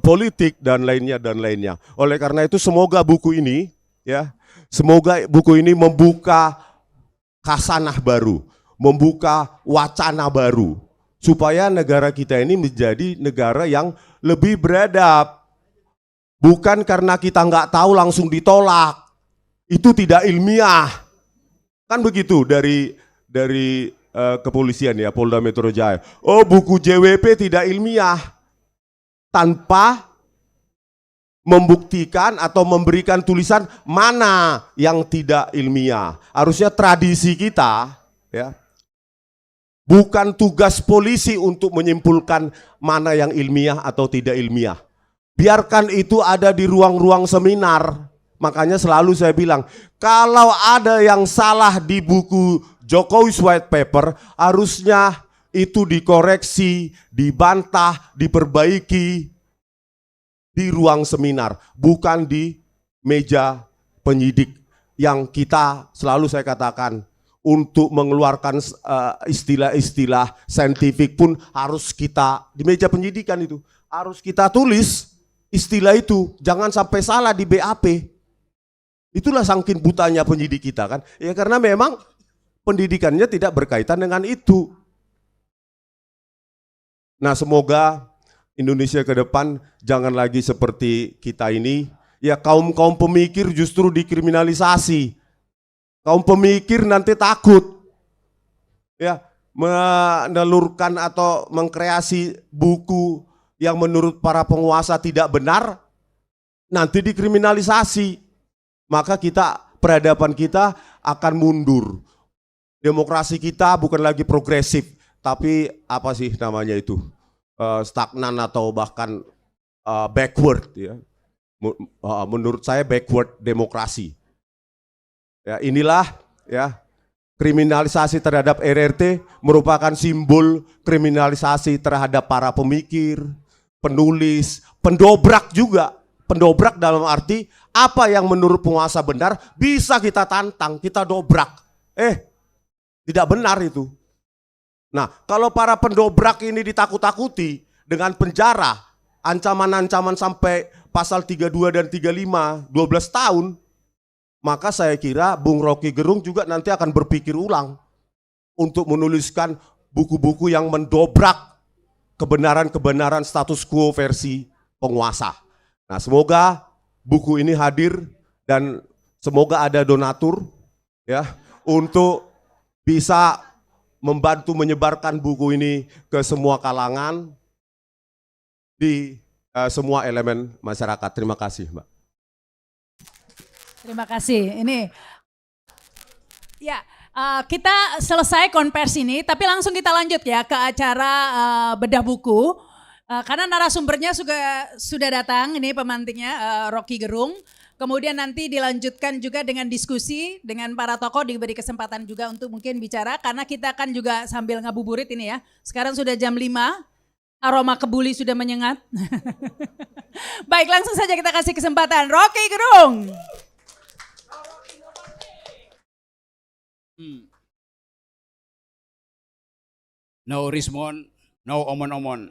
Speaker 5: politik dan lainnya. Oleh karena itu semoga buku ini membuka khasanah baru, membuka wacana baru supaya negara kita ini menjadi negara yang lebih beradab. Bukan karena kita nggak tahu langsung ditolak. Itu tidak ilmiah. Kan begitu dari kepolisian ya, Polda Metro Jaya. Oh, buku JWP tidak ilmiah. Tanpa membuktikan atau memberikan tulisan mana yang tidak ilmiah. Harusnya tradisi kita ya. Bukan tugas polisi untuk menyimpulkan mana yang ilmiah atau tidak ilmiah. Biarkan itu ada di ruang-ruang seminar. Makanya selalu saya bilang, kalau ada yang salah di buku Jokowi's White Paper, harusnya itu dikoreksi, dibantah, diperbaiki di ruang seminar, bukan di meja penyidik. Yang kita selalu saya katakan, untuk mengeluarkan istilah-istilah saintifik pun harus kita, di meja penyidikan itu, harus kita tulis istilah itu, jangan sampai salah di BAP. Itulah saking butanya penyidik kita kan. Ya karena memang pendidikannya tidak berkaitan dengan itu. Nah, semoga Indonesia ke depan jangan lagi seperti kita ini. Ya kaum-kaum pemikir justru dikriminalisasi. Kaum pemikir nanti takut. Ya, menelurkan atau mengkreasi buku yang menurut para penguasa tidak benar, nanti dikriminalisasi. Maka peradaban kita akan mundur. Demokrasi kita bukan lagi progresif, tapi apa sih namanya itu? Stagnan atau bahkan backward ya. Menurut saya backward demokrasi. Ya, inilah ya, kriminalisasi terhadap RRT merupakan simbol kriminalisasi terhadap para pemikir, penulis, pendobrak juga. Pendobrak dalam arti apa yang menurut penguasa benar bisa kita tantang, kita dobrak. Tidak benar itu. Nah, kalau para pendobrak ini ditakut-takuti dengan penjara, ancaman-ancaman sampai pasal 32 dan 35, 12 tahun, maka saya kira Bung Rocky Gerung juga nanti akan berpikir ulang untuk menuliskan buku-buku yang mendobrak kebenaran-kebenaran status quo versi penguasa. Nah, semoga buku ini hadir dan semoga ada donatur ya untuk bisa membantu menyebarkan buku ini ke semua kalangan di semua elemen masyarakat. Terima kasih, Mbak.
Speaker 2: Terima kasih. Ini ya kita selesai konversi ini, tapi langsung kita lanjut ya ke acara bedah buku. Karena narasumbernya sudah datang, ini pemantiknya Rocky Gerung. Kemudian nanti dilanjutkan juga dengan diskusi dengan para tokoh, diberi kesempatan juga untuk mungkin bicara. Karena kita kan juga sambil ngabuburit ini ya. Sekarang sudah jam 5, aroma kebuli sudah menyengat. Baik, langsung saja kita kasih kesempatan Rocky Gerung.
Speaker 1: No respon, no omon-omon.